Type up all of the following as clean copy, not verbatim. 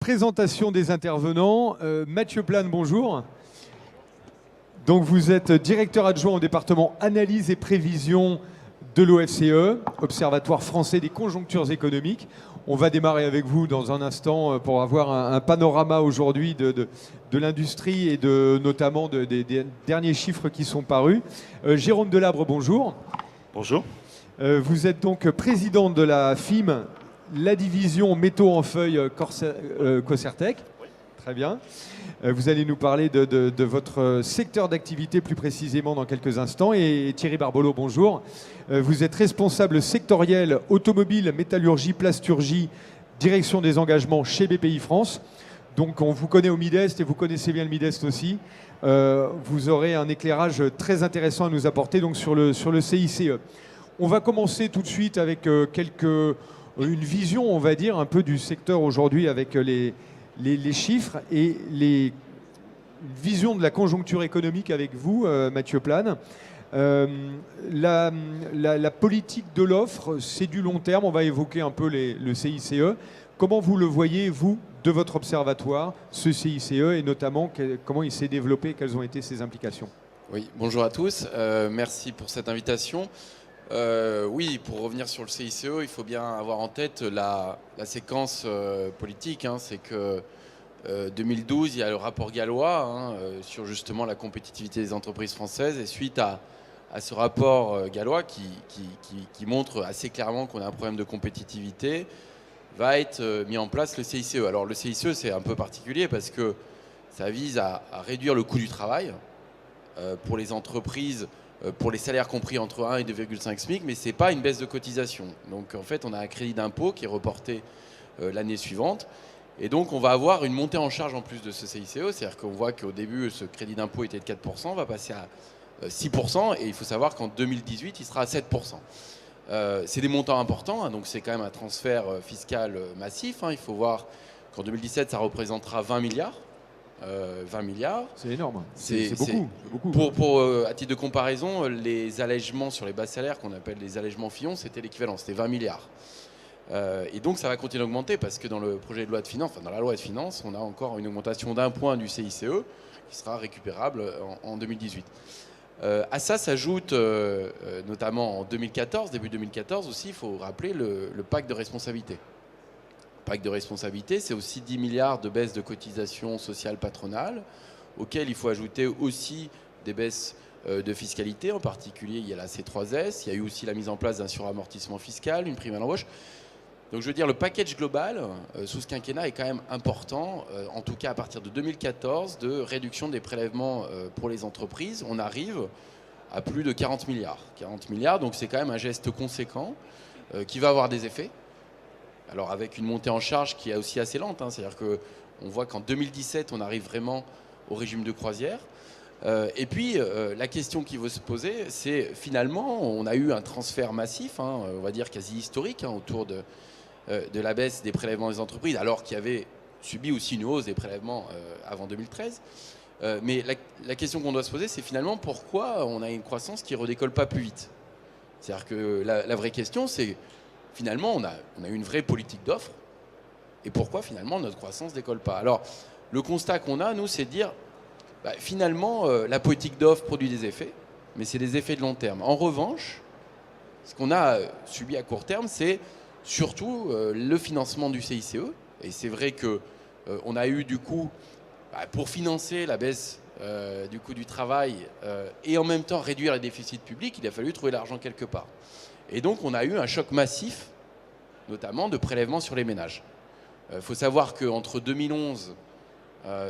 Présentation des intervenants. Mathieu Plane, bonjour. Donc vous êtes directeur adjoint au département analyse et prévision de l'OFCE, Observatoire français des conjonctures économiques. On va démarrer avec vous dans un instant pour avoir un panorama aujourd'hui de l'industrie et notamment des derniers chiffres qui sont parus. Jérôme Delabre, bonjour. Bonjour. Vous êtes donc président de la FIM, la division métaux en feuilles Cocertec. Oui. Très bien. Vous allez nous parler de votre secteur d'activité plus précisément dans quelques instants. Et Thierry Barbolo, bonjour. Vous êtes responsable sectoriel automobile, métallurgie, plasturgie, direction des engagements chez BPI France. Donc on vous connaît au Midest et vous connaissez bien le Midest aussi. Vous aurez un éclairage très intéressant à nous apporter donc sur le CICE. On va commencer tout de suite avec une vision, on va dire, un peu du secteur aujourd'hui avec les chiffres et une vision de la conjoncture économique avec vous, Mathieu Plane. La politique de l'offre, c'est du long terme. On va évoquer un peu le CICE. Comment vous le voyez, vous, de votre observatoire, ce CICE, et notamment comment il s'est développé, quelles ont été ses implications? Oui, bonjour à tous. Merci pour cette invitation. Oui, pour revenir sur le CICE, il faut bien avoir en tête la séquence politique. C'est que 2012, il y a le rapport Gallois sur justement la compétitivité des entreprises françaises. Et suite à ce rapport Gallois qui montre assez clairement qu'on a un problème de compétitivité, va être mis en place le CICE. Alors le CICE, c'est un peu particulier parce que ça vise à réduire le coût du travail pour les entreprises, pour les salaires compris entre 1 et 2,5 SMIC, mais ce n'est pas une baisse de cotisation. Donc en fait, on a un crédit d'impôt qui est reporté l'année suivante. Et donc on va avoir une montée en charge en plus de ce CICE. C'est-à-dire qu'on voit qu'au début, ce crédit d'impôt était de 4%, on va passer à 6%. Et il faut savoir qu'en 2018, il sera à 7%. C'est des montants importants, donc c'est quand même un transfert fiscal massif. Il faut voir qu'en 2017, ça représentera 20 milliards. 20 milliards. C'est énorme. C'est beaucoup. À titre de comparaison, les allègements sur les bas salaires qu'on appelle les allègements Fillon, c'était l'équivalent, c'était 20 milliards. Et donc ça va continuer d'augmenter parce que dans le projet de loi de finances, dans la loi de finances, on a encore une augmentation d'1 point du CICE qui sera récupérable en 2018. À ça s'ajoute notamment en 2014, début 2014 aussi, il faut rappeler le pacte de responsabilité. Pacte de responsabilité, c'est aussi 10 milliards de baisses de cotisations sociales patronales, auxquelles il faut ajouter aussi des baisses de fiscalité. En particulier, il y a la C3S, il y a eu aussi la mise en place d'un suramortissement fiscal, une prime à l'embauche. Donc je veux dire, le package global sous ce quinquennat est quand même important, en tout cas à partir de 2014, de réduction des prélèvements pour les entreprises. On arrive à plus de 40 milliards. 40 milliards, donc c'est quand même un geste conséquent qui va avoir des effets. Alors avec une montée en charge qui est aussi assez lente, c'est-à-dire qu'on voit qu'en 2017, on arrive vraiment au régime de croisière. Et puis la question qui veut se poser, c'est finalement, on a eu un transfert massif, on va dire quasi historique, autour de la baisse des prélèvements des entreprises, alors qu'il y avait subi aussi une hausse des prélèvements avant 2013. Mais la question qu'on doit se poser, c'est finalement pourquoi on a une croissance qui ne redécolle pas plus vite. C'est-à-dire que la vraie question, c'est finalement, on a eu une vraie politique d'offre. Et pourquoi, finalement, notre croissance ne décolle pas? Alors, le constat qu'on a, nous, c'est de dire, finalement, la politique d'offre produit des effets, mais c'est des effets de long terme. En revanche, ce qu'on a subi à court terme, c'est surtout le financement du CICE. Et c'est vrai qu'on a eu, du coup, pour financer la baisse du coût du travail et en même temps réduire les déficits publics, il a fallu trouver l'argent quelque part. Et donc, on a eu un choc massif, notamment de prélèvements sur les ménages. Il faut savoir qu'entre 2011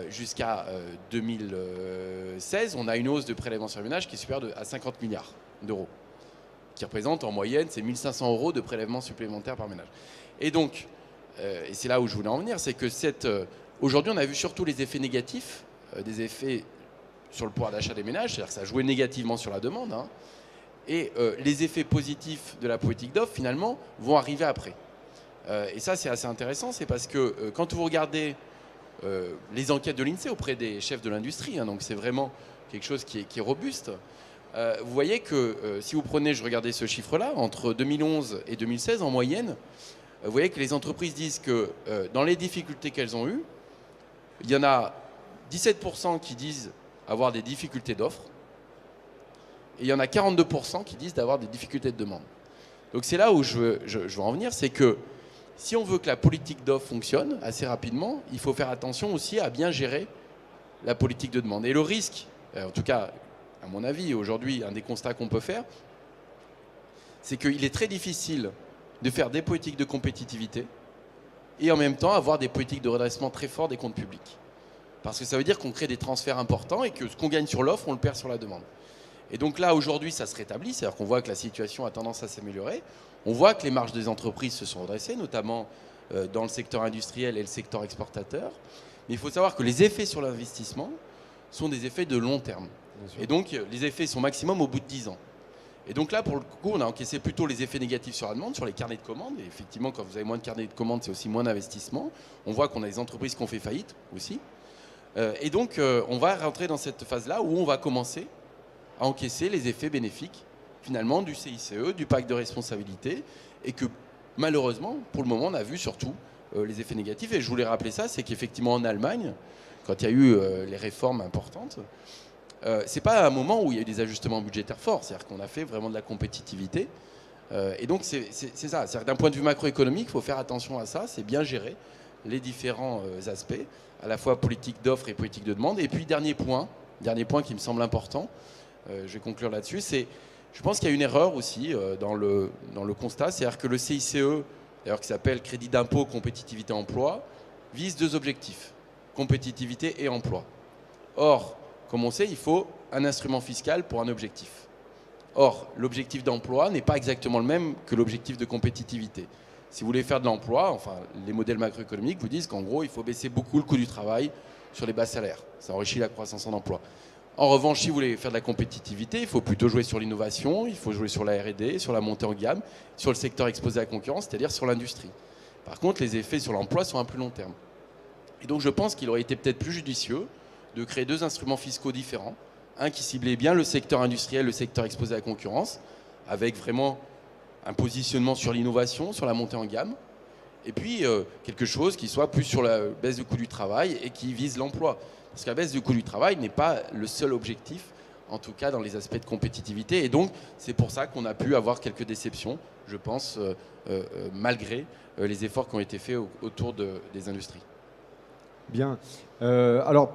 jusqu'à 2016, on a une hausse de prélèvements sur les ménages qui est supérieure à 50 milliards d'euros, qui représente en moyenne, c'est 1 500 € de prélèvements supplémentaires par ménage. Et donc, et c'est là où je voulais en venir, c'est que aujourd'hui, on a vu surtout les effets négatifs, des effets sur le pouvoir d'achat des ménages, c'est-à-dire que ça a joué négativement sur la demande, et les effets positifs de la politique d'offre, finalement, vont arriver après. Et ça, c'est assez intéressant, c'est parce que quand vous regardez les enquêtes de l'INSEE auprès des chefs de l'industrie, donc c'est vraiment quelque chose qui est robuste, vous voyez que si vous prenez, je regardais ce chiffre-là, entre 2011 et 2016, en moyenne, vous voyez que les entreprises disent que dans les difficultés qu'elles ont eues, il y en a 17% qui disent avoir des difficultés d'offres et il y en a 42% qui disent d'avoir des difficultés de demande. Donc c'est là où je veux en venir, c'est que si on veut que la politique d'offre fonctionne assez rapidement, il faut faire attention aussi à bien gérer la politique de demande. Et le risque, en tout cas à mon avis aujourd'hui, un des constats qu'on peut faire, c'est qu'il est très difficile de faire des politiques de compétitivité et en même temps avoir des politiques de redressement très forts des comptes publics. Parce que ça veut dire qu'on crée des transferts importants et que ce qu'on gagne sur l'offre, on le perd sur la demande. Et donc là, aujourd'hui, ça se rétablit, c'est-à-dire qu'on voit que la situation a tendance à s'améliorer. On voit que les marges des entreprises se sont redressées, notamment dans le secteur industriel et le secteur exportateur. Mais il faut savoir que les effets sur l'investissement sont des effets de long terme. Et donc, les effets sont maximum au bout de 10 ans. Et donc là, pour le coup, on a encaissé plutôt les effets négatifs sur la demande, sur les carnets de commandes. Et effectivement, quand vous avez moins de carnets de commandes, c'est aussi moins d'investissement. On voit qu'on a des entreprises qui ont fait faillite aussi. Et donc, on va rentrer dans cette phase-là où on va commencer à encaisser les effets bénéfiques, finalement, du CICE, du pacte de responsabilité. Et que, malheureusement, pour le moment, on a vu surtout les effets négatifs. Et je voulais rappeler ça, c'est qu'effectivement, en Allemagne, quand il y a eu les réformes importantes, c'est pas un moment où il y a eu des ajustements budgétaires forts, c'est-à-dire qu'on a fait vraiment de la compétitivité. Et donc c'est ça, c'est-à-dire d'un point de vue macroéconomique, il faut faire attention à ça, c'est bien gérer les différents aspects, à la fois politique d'offre et politique de demande. Et puis dernier point qui me semble important, je vais conclure là-dessus, c'est je pense qu'il y a une erreur aussi dans le constat, c'est-à-dire que le CICE, d'ailleurs qui s'appelle Crédit d'impôt, compétitivité, emploi, vise 2 objectifs, compétitivité et emploi. Or, comme on sait, il faut un instrument fiscal pour un objectif. Or, l'objectif d'emploi n'est pas exactement le même que l'objectif de compétitivité. Si vous voulez faire de l'emploi, enfin, les modèles macroéconomiques vous disent qu'en gros, il faut baisser beaucoup le coût du travail sur les bas salaires. Ça enrichit la croissance en emploi. En revanche, si vous voulez faire de la compétitivité, il faut plutôt jouer sur l'innovation, il faut jouer sur la R&D, sur la montée en gamme, sur le secteur exposé à la concurrence, c'est-à-dire sur l'industrie. Par contre, les effets sur l'emploi sont à plus long terme. Et donc, je pense qu'il aurait été peut-être plus judicieux de créer 2 instruments fiscaux différents. Un qui ciblait bien le secteur industriel, le secteur exposé à la concurrence, avec vraiment un positionnement sur l'innovation, sur la montée en gamme. Et puis, quelque chose qui soit plus sur la baisse du coût du travail et qui vise l'emploi. Parce que la baisse du coût du travail n'est pas le seul objectif, en tout cas dans les aspects de compétitivité. Et donc, c'est pour ça qu'on a pu avoir quelques déceptions, je pense, malgré les efforts qui ont été faits autour des industries. Bien. Alors,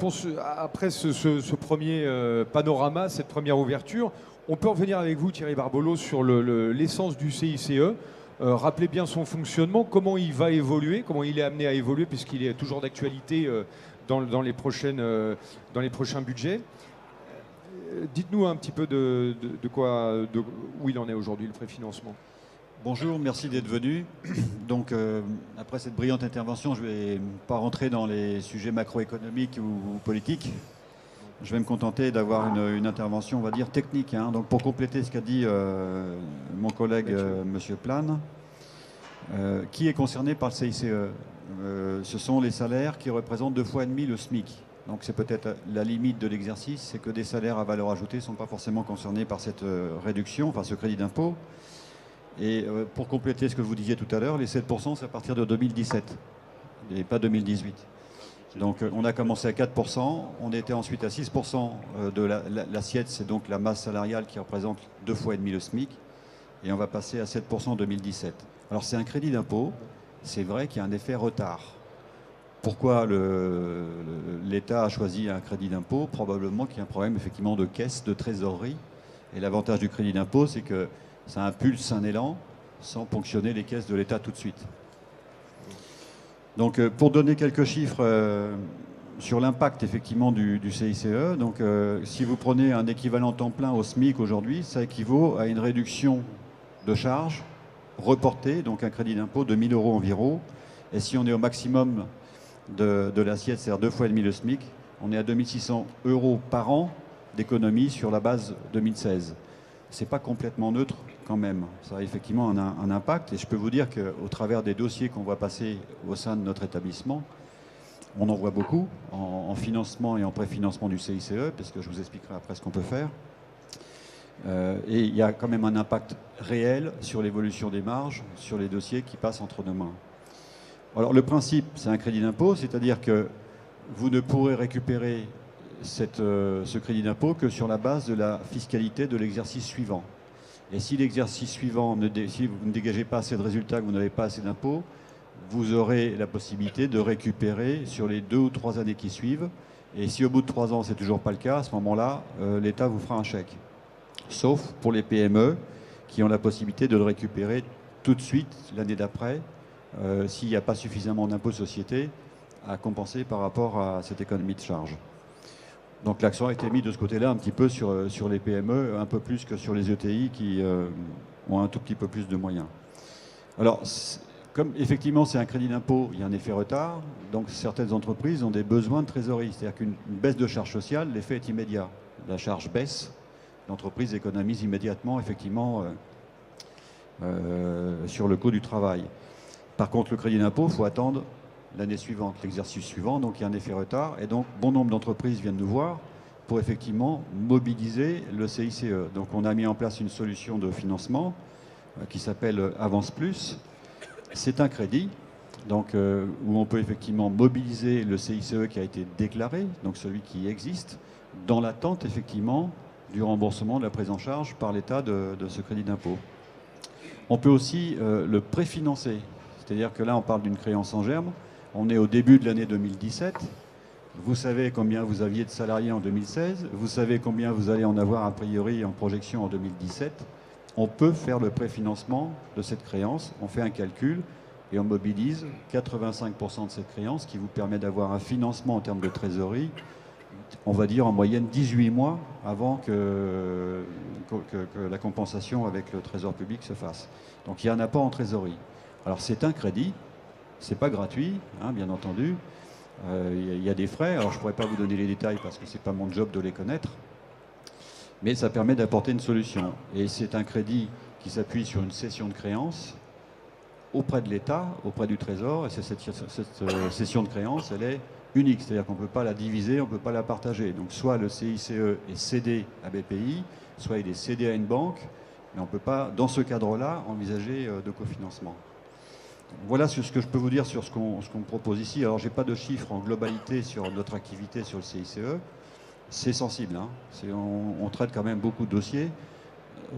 après ce premier panorama, cette première ouverture, on peut revenir avec vous, Thierry Barbolo, sur l'essence du CICE. Rappelez bien son fonctionnement, comment il va évoluer, comment il est amené à évoluer, puisqu'il est toujours d'actualité dans les prochains budgets. Dites-nous un petit peu où il en est aujourd'hui, le préfinancement. Bonjour, merci d'être venu. Donc, après cette brillante intervention, je ne vais pas rentrer dans les sujets macroéconomiques ou politiques. Je vais me contenter d'avoir une intervention, on va dire, technique. Donc, pour compléter ce qu'a dit mon collègue Monsieur Plane, qui est concerné par le CICE? Ce sont les salaires qui représentent 2,5 fois le SMIC. Donc, c'est peut-être la limite de l'exercice, c'est que des salaires à valeur ajoutée ne sont pas forcément concernés par cette réduction, enfin ce crédit d'impôt. Et pour compléter ce que vous disiez tout à l'heure, les 7%, c'est à partir de 2017 et pas 2018. Donc on a commencé à 4%, on était ensuite à 6% de l'assiette, c'est donc la masse salariale qui représente 2,5 fois le SMIC, et on va passer à 7% en 2017. Alors c'est un crédit d'impôt, c'est vrai qu'il y a un effet retard. Pourquoi l'État a choisi un crédit d'impôt? Probablement qu'il y a un problème effectivement de caisse, de trésorerie. Et l'avantage du crédit d'impôt, c'est que ça impulse un élan sans ponctionner les caisses de l'État tout de suite. Donc, pour donner quelques chiffres sur l'impact effectivement du CICE, donc, si vous prenez un équivalent temps plein au SMIC aujourd'hui, ça équivaut à une réduction de charges reportée, donc un crédit d'impôt de 1 000 € environ. Et si on est au maximum de l'assiette, c'est-à-dire 2,5 fois le SMIC, on est à 2 600 € par an d'économie sur la base 2016. Ce n'est pas complètement neutre quand même. Ça a effectivement un impact. Et je peux vous dire qu'au travers des dossiers qu'on voit passer au sein de notre établissement, on en voit beaucoup en financement et en préfinancement du CICE, parce que je vous expliquerai après ce qu'on peut faire. Et il y a quand même un impact réel sur l'évolution des marges, sur les dossiers qui passent entre nos mains. Alors le principe, c'est un crédit d'impôt, c'est-à-dire que vous ne pourrez récupérer ce crédit d'impôt que sur la base de la fiscalité de l'exercice suivant. Et si l'exercice suivant, si vous ne dégagez pas assez de résultats, que vous n'avez pas assez d'impôts, vous aurez la possibilité de récupérer sur les 2 ou 3 années qui suivent. Et si au bout de 3 ans, c'est toujours pas le cas, à ce moment-là, l'État vous fera un chèque. Sauf pour les PME qui ont la possibilité de le récupérer tout de suite l'année d'après, s'il n'y a pas suffisamment d'impôts sociétés à compenser par rapport à cette économie de charge. Donc l'accent a été mis de ce côté-là un petit peu sur les PME, un peu plus que sur les ETI qui ont un tout petit peu plus de moyens. Alors, comme effectivement c'est un crédit d'impôt, il y a un effet retard, donc certaines entreprises ont des besoins de trésorerie. C'est-à-dire qu'une baisse de charge sociale, l'effet est immédiat. La charge baisse, l'entreprise économise immédiatement, effectivement, sur le coût du travail. Par contre, le crédit d'impôt, il faut attendre l'année suivante, l'exercice suivant, donc il y a un effet retard. Et donc, bon nombre d'entreprises viennent nous voir pour effectivement mobiliser le CICE. Donc, on a mis en place une solution de financement qui s'appelle Avance Plus. C'est un crédit donc, où on peut effectivement mobiliser le CICE qui a été déclaré, donc celui qui existe, dans l'attente effectivement du remboursement de la prise en charge par l'État de ce crédit d'impôt. On peut aussi le préfinancer, c'est-à-dire que là on parle d'une créance en germe, on est au début de l'année 2017, vous savez combien vous aviez de salariés en 2016, vous savez combien vous allez en avoir a priori en projection en 2017, on peut faire le préfinancement de cette créance, on fait un calcul et on mobilise 85% de cette créance qui vous permet d'avoir un financement en termes de trésorerie, on va dire en moyenne 18 mois avant que la compensation avec le Trésor public se fasse. Donc il y a un apport en trésorerie. Alors c'est un crédit, c'est pas gratuit, hein, bien entendu. Il y a des frais, alors je ne pourrais pas vous donner les détails parce que ce n'est pas mon job de les connaître, mais ça permet d'apporter une solution. Et c'est un crédit qui s'appuie sur une cession de créance auprès de l'État, auprès du Trésor, et cette cession de créance, elle est unique, c'est-à-dire qu'on ne peut pas la diviser, on ne peut pas la partager. Donc soit le CICE est cédé à BPI, soit il est cédé à une banque, mais on ne peut pas, dans ce cadre-là, envisager de cofinancement. Voilà ce que je peux vous dire sur ce qu'on propose ici. Alors, je n'ai pas de chiffres en globalité sur notre activité sur le CICE. C'est sensible. Hein. On traite quand même beaucoup de dossiers,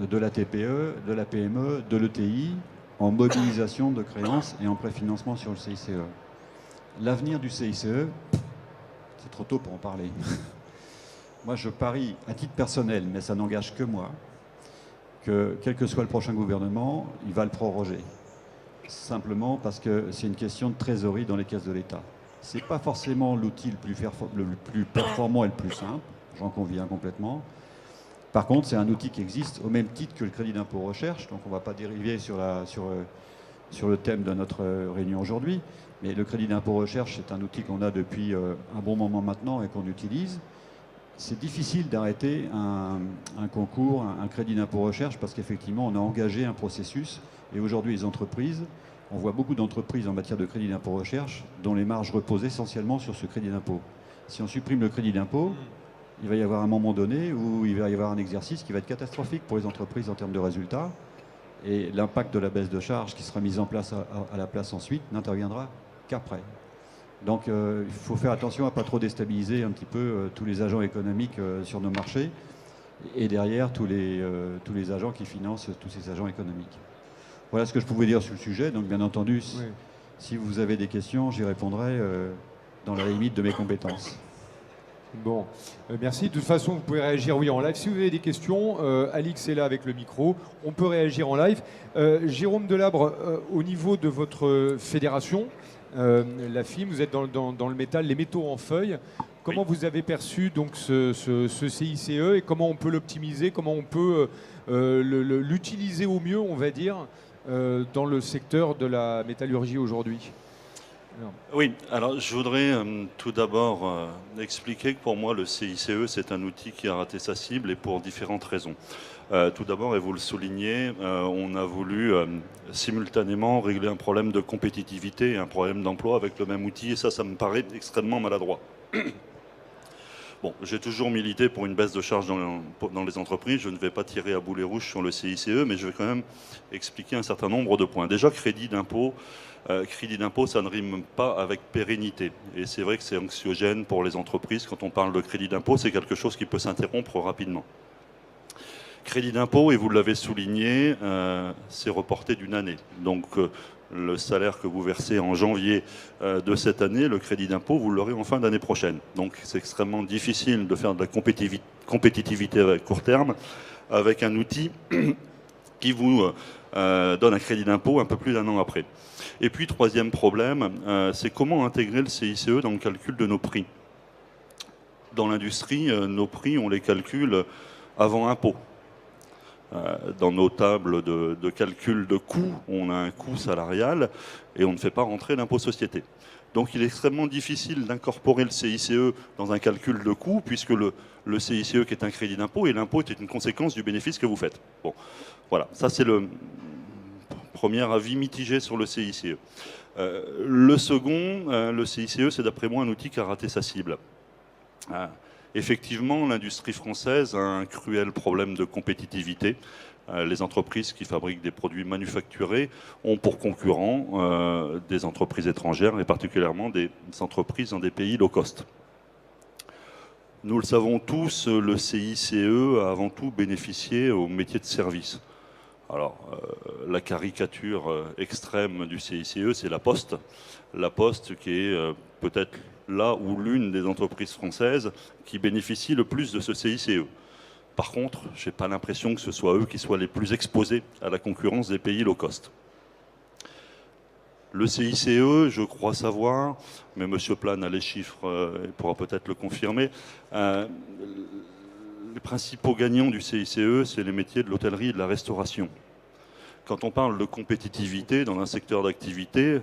de la TPE, de la PME, de l'ETI, en mobilisation de créances et en préfinancement sur le CICE. L'avenir du CICE, c'est trop tôt pour en parler. Moi, je parie à titre personnel, mais ça n'engage que moi, que quel que soit le prochain gouvernement, il va le proroger. Simplement parce que c'est une question de trésorerie dans les caisses de l'État. Ce n'est pas forcément l'outil le plus performant et le plus simple, j'en conviens complètement. Par contre, c'est un outil qui existe au même titre que le crédit d'impôt recherche, donc on ne va pas dériver sur le thème de notre réunion aujourd'hui, mais le crédit d'impôt recherche, c'est un outil qu'on a depuis un bon moment maintenant et qu'on utilise. C'est difficile d'arrêter un concours, un crédit d'impôt recherche, parce qu'effectivement, on a engagé un processus. Et aujourd'hui, les entreprises, on voit beaucoup d'entreprises en matière de crédit d'impôt recherche dont les marges reposent essentiellement sur ce crédit d'impôt. Si on supprime le crédit d'impôt, il va y avoir un moment donné où il va y avoir un exercice qui va être catastrophique pour les entreprises en termes de résultats. Et l'impact de la baisse de charge qui sera mise en place à la place ensuite n'interviendra qu'après. Donc il faut faire attention à ne pas trop déstabiliser un petit peu tous les agents économiques sur nos marchés et derrière tous les agents qui financent tous ces agents économiques. Voilà ce que je pouvais dire sur le sujet. Donc bien entendu, oui, si vous avez des questions, j'y répondrai dans la limite de mes compétences. Bon, merci. De toute façon, vous pouvez réagir en live. Si vous avez des questions, Alix est là avec le micro. On peut réagir en live. Jérôme Delabre, au niveau de votre fédération, la FIM, vous êtes dans le métal, les métaux en feuilles. Comment vous avez perçu donc ce CICE et comment on peut l'optimiser, comment on peut l'utiliser au mieux, on va dire, dans le secteur de la métallurgie aujourd'hui? Oui, alors je voudrais tout d'abord expliquer que pour moi le CICE c'est un outil qui a raté sa cible et pour différentes raisons. Tout d'abord, et vous le soulignez, on a voulu simultanément régler un problème de compétitivité et un problème d'emploi avec le même outil et ça me paraît extrêmement maladroit. Bon, j'ai toujours milité pour une baisse de charges dans les entreprises. Je ne vais pas tirer à boulet rouge sur le CICE, mais je vais quand même expliquer un certain nombre de points. Déjà, crédit d'impôt, ça ne rime pas avec pérennité. Et c'est vrai que c'est anxiogène pour les entreprises. Quand on parle de crédit d'impôt, c'est quelque chose qui peut s'interrompre rapidement. Crédit d'impôt, et vous l'avez souligné, c'est reporté d'une année. Donc, le salaire que vous versez en janvier de cette année, le crédit d'impôt, vous l'aurez en fin d'année prochaine. Donc c'est extrêmement difficile de faire de la compétitivité à court terme avec un outil qui vous donne un crédit d'impôt un peu plus d'un an après. Et puis troisième problème, c'est comment intégrer le CICE dans le calcul de nos prix. Dans l'industrie, nos prix, on les calcule avant impôt. Dans nos tables de calcul de coûts, on a un coût salarial et on ne fait pas rentrer l'impôt société. Donc il est extrêmement difficile d'incorporer le CICE dans un calcul de coût, puisque le CICE qui est un crédit d'impôt, et l'impôt est une conséquence du bénéfice que vous faites. Bon, voilà, ça c'est le premier avis mitigé sur le CICE. Le second, le CICE, c'est d'après moi un outil qui a raté sa cible. Effectivement, l'industrie française a un cruel problème de compétitivité. Les entreprises qui fabriquent des produits manufacturés ont pour concurrents des entreprises étrangères et particulièrement des entreprises dans des pays low cost. Nous le savons tous, le CICE a avant tout bénéficié aux métiers de service. Alors, la caricature extrême du CICE, c'est la Poste. La Poste qui est peut-être là où l'une des entreprises françaises qui bénéficie le plus de ce CICE. Par contre, je n'ai pas l'impression que ce soit eux qui soient les plus exposés à la concurrence des pays low cost. Le CICE, je crois savoir, mais M. Plane a les chiffres, il pourra peut-être le confirmer, les principaux gagnants du CICE, c'est les métiers de l'hôtellerie et de la restauration. Quand on parle de compétitivité dans un secteur d'activité,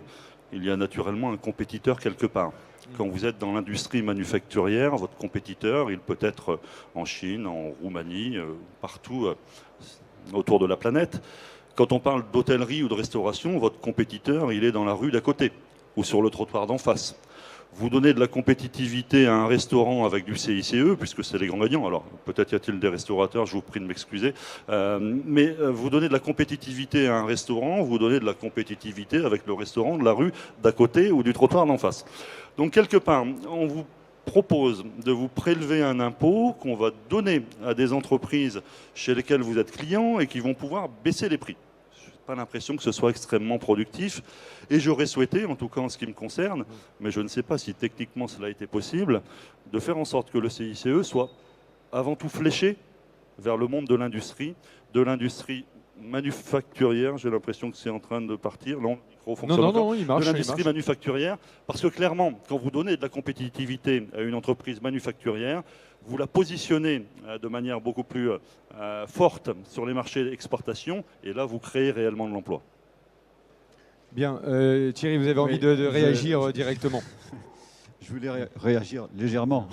il y a naturellement un compétiteur quelque part. Quand vous êtes dans l'industrie manufacturière, votre compétiteur, il peut être en Chine, en Roumanie, partout autour de la planète. Quand on parle d'hôtellerie ou de restauration, votre compétiteur, il est dans la rue d'à côté ou sur le trottoir d'en face. Vous donnez de la compétitivité à un restaurant avec du CICE, puisque c'est les grands gagnants. Alors, peut-être y a-t-il des restaurateurs, je vous prie de m'excuser. Mais vous donnez de la compétitivité à un restaurant, vous donnez de la compétitivité avec le restaurant de la rue d'à côté ou du trottoir d'en face. Donc, quelque part, on vous propose de vous prélever un impôt qu'on va donner à des entreprises chez lesquelles vous êtes client et qui vont pouvoir baisser les prix. Pas l'impression que ce soit extrêmement productif et j'aurais souhaité, en tout cas en ce qui me concerne, mais je ne sais pas si techniquement cela a été possible, de faire en sorte que le CICE soit avant tout fléché vers le monde de l'industrie manufacturière. J'ai l'impression que c'est en train de partir. Non, le micro fonctionne encore. Non, il marche. De l'industrie manufacturière, parce que clairement, quand vous donnez de la compétitivité à une entreprise manufacturière, vous la positionnez de manière beaucoup plus forte sur les marchés d'exportation, et là, vous créez réellement de l'emploi. Bien. Thierry, vous avez envie de réagir directement. Je voulais réagir légèrement.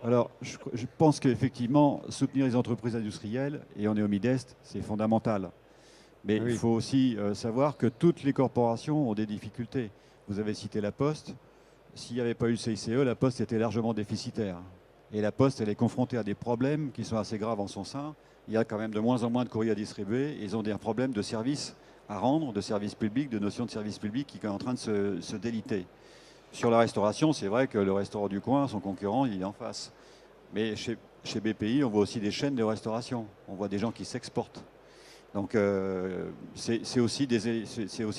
Alors, je pense qu'effectivement, soutenir les entreprises industrielles, et on est au MIDEST, c'est fondamental. Mais il faut aussi savoir que toutes les corporations ont des difficultés. Vous avez cité la Poste. S'il n'y avait pas eu le CICE, la Poste était largement déficitaire. Et la Poste, elle est confrontée à des problèmes qui sont assez graves en son sein. Il y a quand même de moins en moins de courriers à distribuer. Ils ont des problèmes de services à rendre, de services publics, de notions de service public qui sont en train de se déliter. Sur la restauration, c'est vrai que le restaurant du coin, son concurrent, il est en face. Mais chez BPI, on voit aussi des chaînes de restauration. On voit des gens qui s'exportent. Donc c'est aussi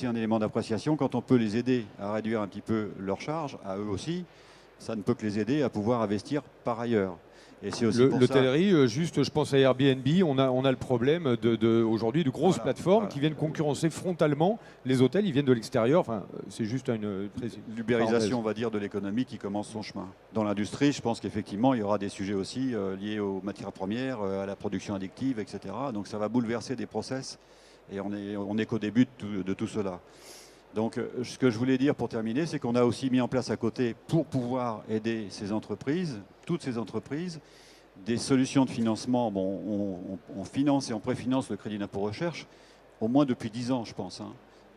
un élément d'appréciation. Quand on peut les aider à réduire un petit peu leurs charges, à eux aussi, ça ne peut que les aider à pouvoir investir par ailleurs. L'hôtellerie, juste, je pense à Airbnb, on a le problème aujourd'hui de grosses plateformes qui viennent concurrencer frontalement les hôtels, ils viennent de l'extérieur. Enfin, c'est juste une l'ubérisation, on va dire, de l'économie qui commence son chemin. Dans l'industrie, je pense qu'effectivement, il y aura des sujets aussi liés aux matières premières, à la production addictive, etc. Donc ça va bouleverser des process et on est qu'au début de tout cela. Donc, ce que je voulais dire pour terminer, c'est qu'on a aussi mis en place à côté, pour pouvoir aider ces entreprises, toutes ces entreprises, des solutions de financement. Bon, on finance et on préfinance le crédit d'impôt recherche, au moins depuis 10 ans, je pense. Hein.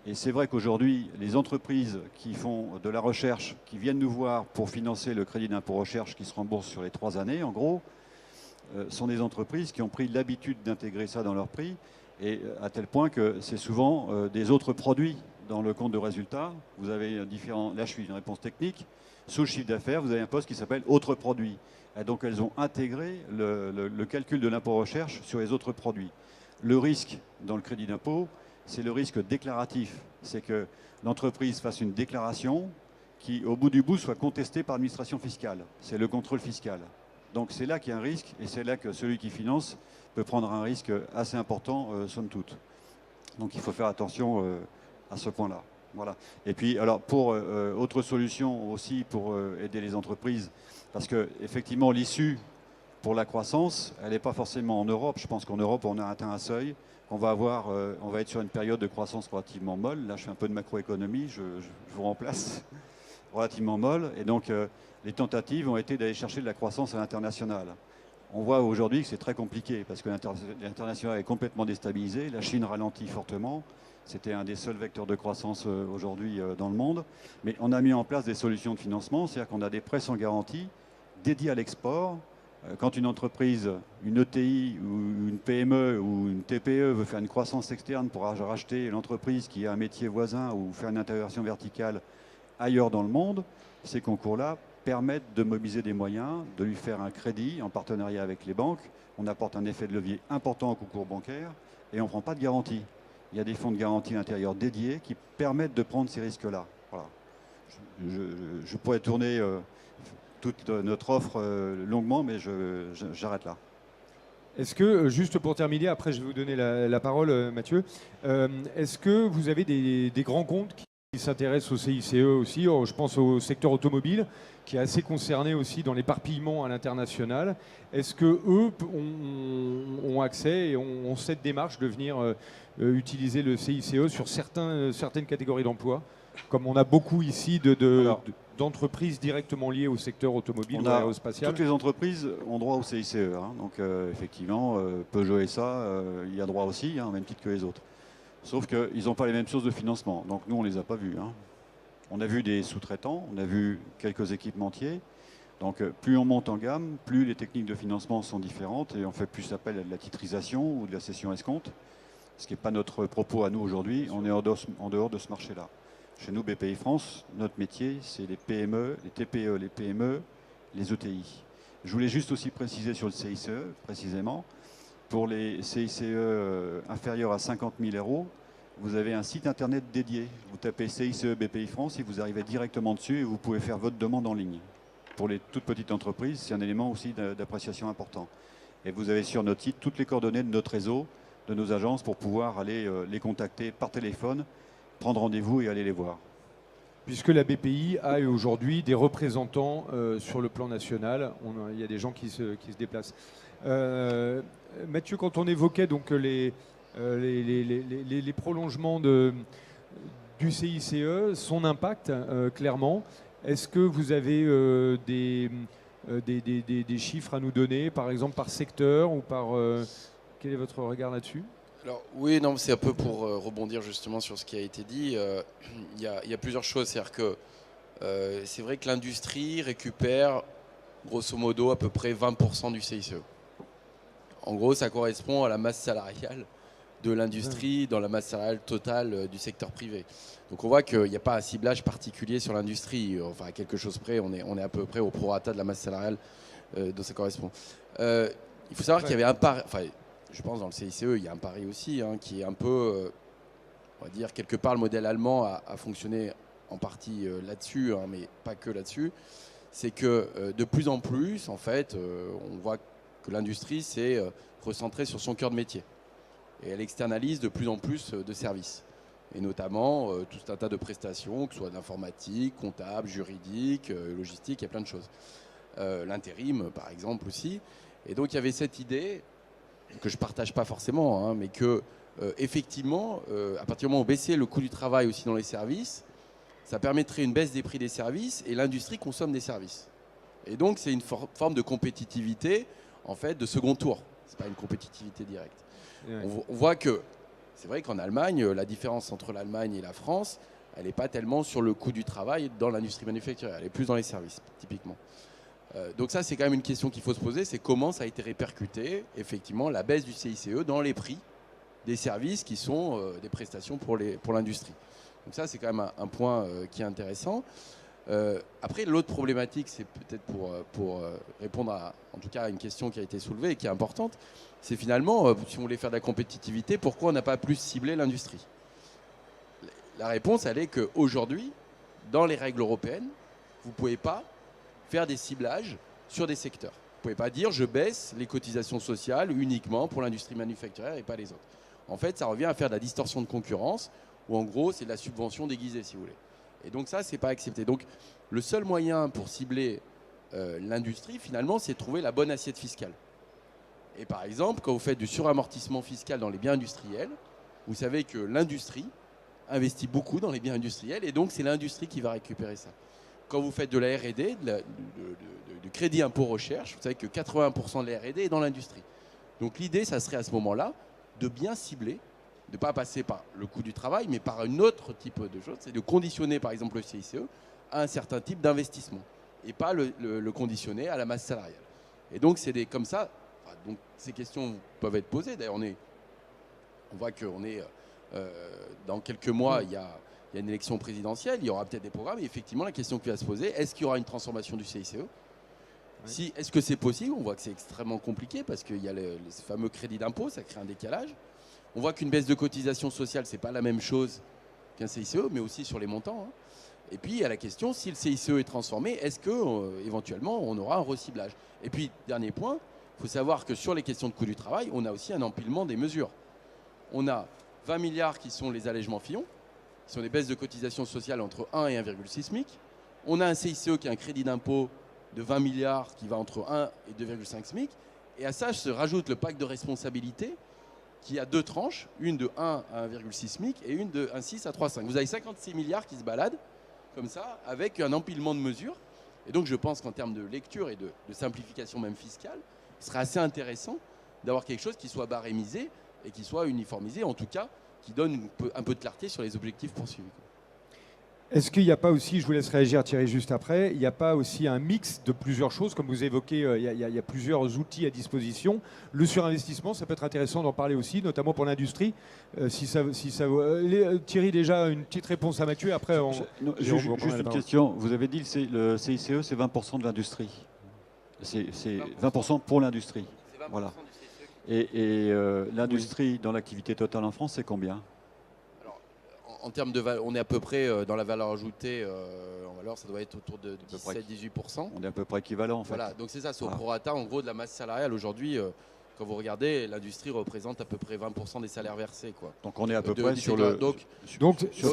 Et c'est vrai qu'aujourd'hui, les entreprises qui font de la recherche, qui viennent nous voir pour financer le crédit d'impôt recherche qui se rembourse sur les 3 années, en gros, sont des entreprises qui ont pris l'habitude d'intégrer ça dans leur prix, et à tel point que c'est souvent des autres produits dans le compte de résultat. Vous avez différents... Là, je suis une réponse technique. Sous le chiffre d'affaires, vous avez un poste qui s'appelle autres produits. Et donc, elles ont intégré le calcul de l'impôt recherche sur les autres produits. Le risque dans le crédit d'impôt, c'est le risque déclaratif. C'est que l'entreprise fasse une déclaration qui, au bout du bout, soit contestée par l'administration fiscale. C'est le contrôle fiscal. Donc c'est là qu'il y a un risque, et c'est là que celui qui finance peut prendre un risque assez important, somme toute. Donc il faut faire attention à ce point-là. Voilà. Et puis, alors, pour autre solution aussi pour aider les entreprises, parce qu'effectivement, l'issue pour la croissance, elle n'est pas forcément en Europe. Je pense qu'en Europe, on a atteint un seuil. On va être sur une période de croissance relativement molle. Là, je fais un peu de macroéconomie, je vous remplace. Relativement molle. Et donc, les tentatives ont été d'aller chercher de la croissance à l'international. On voit aujourd'hui que c'est très compliqué parce que l'international est complètement déstabilisé. La Chine ralentit fortement. C'était un des seuls vecteurs de croissance aujourd'hui dans le monde. Mais on a mis en place des solutions de financement, c'est-à-dire qu'on a des prêts sans garantie dédiés à l'export. Quand une entreprise, une ETI ou une PME ou une TPE veut faire une croissance externe pour racheter l'entreprise qui a un métier voisin ou faire une intégration verticale ailleurs dans le monde, ces concours-là permettent de mobiliser des moyens, de lui faire un crédit en partenariat avec les banques. On apporte un effet de levier important au concours bancaire et on ne prend pas de garantie. Il y a des fonds de garantie à l'intérieur dédiés qui permettent de prendre ces risques-là. Voilà. Je pourrais tourner toute notre offre longuement, mais j'arrête là. Est-ce que, juste pour terminer, après je vais vous donner la parole, Mathieu, est-ce que vous avez des grands comptes qui s'intéressent au CICE aussi? Je pense au secteur automobile, qui est assez concerné aussi dans l'éparpillement à l'international. Est-ce qu'eux ont accès et ont cette démarche de venir utiliser le CICE sur certaines catégories d'emplois, comme on a beaucoup ici d'entreprises directement liées au secteur automobile ou aérospatial? Toutes les entreprises ont droit au CICE. Hein. Donc effectivement, Peugeot SA, il y a droit aussi, au même titre que les autres. Sauf qu'ils n'ont pas les mêmes sources de financement. Donc nous, on ne les a pas vus. Hein. On a vu des sous-traitants, on a vu quelques équipementiers. Donc plus on monte en gamme, plus les techniques de financement sont différentes et on fait plus appel à de la titrisation ou de la cession escompte. Ce qui n'est pas notre propos à nous aujourd'hui. On est en dehors de ce marché-là. Chez nous, BPI France, notre métier, c'est les PME, les TPE, les PME, les ETI. Je voulais juste aussi préciser sur le CICE, précisément. Pour les CICE inférieurs à 50 000 €, vous avez un site internet dédié. Vous tapez CICE BPI France et vous arrivez directement dessus et vous pouvez faire votre demande en ligne. Pour les toutes petites entreprises, c'est un élément aussi d'appréciation important. Et vous avez sur notre site toutes les coordonnées de notre réseau, de nos agences pour pouvoir aller les contacter par téléphone, prendre rendez-vous et aller les voir. Puisque la BPI a aujourd'hui des représentants sur le plan national, il y a des gens qui se déplacent. Mathieu, quand on évoquait donc les prolongements du CICE, son impact, clairement, est-ce que vous avez des chiffres à nous donner, par exemple par secteur ou par... quel est votre regard là-dessus ? Alors oui, non, c'est un peu pour rebondir justement sur ce qui a été dit. Il y a plusieurs choses. C'est-à-dire que c'est vrai que l'industrie récupère grosso modo à peu près 20% du CICE. En gros, ça correspond à la masse salariale de l'industrie dans la masse salariale totale du secteur privé. Donc on voit qu'il n'y a pas un ciblage particulier sur l'industrie. Enfin, à quelque chose près, on est à peu près au prorata de la masse salariale dont ça correspond. Il faut savoir qu'il y avait un pari, enfin, je pense dans le CICE, il y a un pari aussi qui est un peu, on va dire, quelque part le modèle allemand a fonctionné en partie là-dessus, mais pas que là-dessus. C'est que de plus en plus, en fait, on voit que l'industrie s'est recentrée sur son cœur de métier. Et elle externalise de plus en plus de services. Et notamment tout un tas de prestations, que ce soit d'informatique, comptable, juridique, logistique, il y a plein de choses. L'intérim, par exemple, aussi. Et donc, il y avait cette idée, que je ne partage pas forcément, mais que, effectivement, à partir du moment où on baissait le coût du travail aussi dans les services, ça permettrait une baisse des prix des services et l'industrie consomme des services. Et donc, c'est une forme de compétitivité, en fait, de second tour. Ce n'est pas une compétitivité directe. Ouais. On voit que C'est vrai qu'en Allemagne, la différence entre l'Allemagne et la France, elle n'est pas tellement sur le coût du travail dans l'industrie manufacturière, elle est plus dans les services, typiquement. Donc ça, c'est quand même une question qu'il faut se poser, c'est comment ça a été répercuté, effectivement, la baisse du CICE dans les prix des services qui sont des prestations pour l'industrie. Donc ça, c'est quand même un point qui est intéressant. Après, l'autre problématique, c'est peut-être pour répondre en tout cas à une question qui a été soulevée et qui est importante, c'est finalement, si on voulait faire de la compétitivité, pourquoi on n'a pas plus ciblé l'industrie? La réponse, elle est qu'aujourd'hui, dans les règles européennes, vous ne pouvez pas faire des ciblages sur des secteurs. Vous ne pouvez pas dire je baisse les cotisations sociales uniquement pour l'industrie manufacturière et pas les autres. En fait, ça revient à faire de la distorsion de concurrence où en gros, c'est de la subvention déguisée, si vous voulez. Et donc ça, ce n'est pas accepté. Donc le seul moyen pour cibler l'industrie, finalement, c'est de trouver la bonne assiette fiscale. Et par exemple, quand vous faites du suramortissement fiscal dans les biens industriels, vous savez que l'industrie investit beaucoup dans les biens industriels et donc c'est l'industrie qui va récupérer ça. Quand vous faites de la R&D, du crédit impôt recherche, vous savez que 80% de la R&D est dans l'industrie. Donc l'idée, ça serait à ce moment-là de bien cibler, de ne pas passer par le coût du travail, mais par un autre type de chose, c'est de conditionner par exemple le CICE à un certain type d'investissement et pas le conditionner à la masse salariale. Et donc c'est comme ça, donc ces questions peuvent être posées. D'ailleurs, on voit qu'on est dans quelques mois, il y a une élection présidentielle, il y aura peut-être des programmes. Et effectivement, la question qui va se poser, est-ce qu'il y aura une transformation du CICE ? Oui. Est-ce que c'est possible ? On voit que c'est extrêmement compliqué parce qu'il y a les fameux crédits d'impôt, ça crée un décalage. On voit qu'une baisse de cotisation sociale, ce n'est pas la même chose qu'un CICE, mais aussi sur les montants. Hein. Et puis, il y a la question, si le CICE est transformé, est-ce qu'éventuellement, on aura un reciblage ? Et puis, dernier point, il faut savoir que sur les questions de coût du travail, on a aussi un empilement des mesures. On a 20 milliards qui sont les allègements Fillon, qui sont des baisses de cotisation sociale entre 1 et 1,6 SMIC. On a un CICE qui a un crédit d'impôt de 20 milliards qui va entre 1 et 2,5 SMIC. Et à ça, se rajoute le pacte de responsabilité qui a deux tranches, une de 1 à 1,6 SMIC et une de 1,6 à 3,5. Vous avez 56 milliards qui se baladent comme ça avec un empilement de mesures. Et donc je pense qu'en termes de lecture et de simplification même fiscale, ce serait assez intéressant d'avoir quelque chose qui soit barémisé et qui soit uniformisé, en tout cas qui donne un peu de clarté sur les objectifs poursuivis. Est-ce qu'il n'y a pas aussi, je vous laisse réagir Thierry juste après, il n'y a pas aussi un mix de plusieurs choses, comme vous évoquez, il y a plusieurs outils à disposition. Le surinvestissement, ça peut être intéressant d'en parler aussi, notamment pour l'industrie. Thierry, déjà une petite réponse à Mathieu, après juste une question, vous avez dit le CICE c'est 20% de l'industrie. C'est 20% pour l'industrie. Voilà. Et l'industrie dans l'activité totale en France, c'est combien ? En termes de on est à peu près dans la valeur ajoutée, en valeur, ça doit être autour de 17-18%. On est à peu près équivalent en fait. Voilà, donc c'est ça, c'est au prorata en gros de la masse salariale. Aujourd'hui, quand vous regardez, l'industrie représente à peu près 20% des salaires versés. Quoi. Donc on est à peu près sur le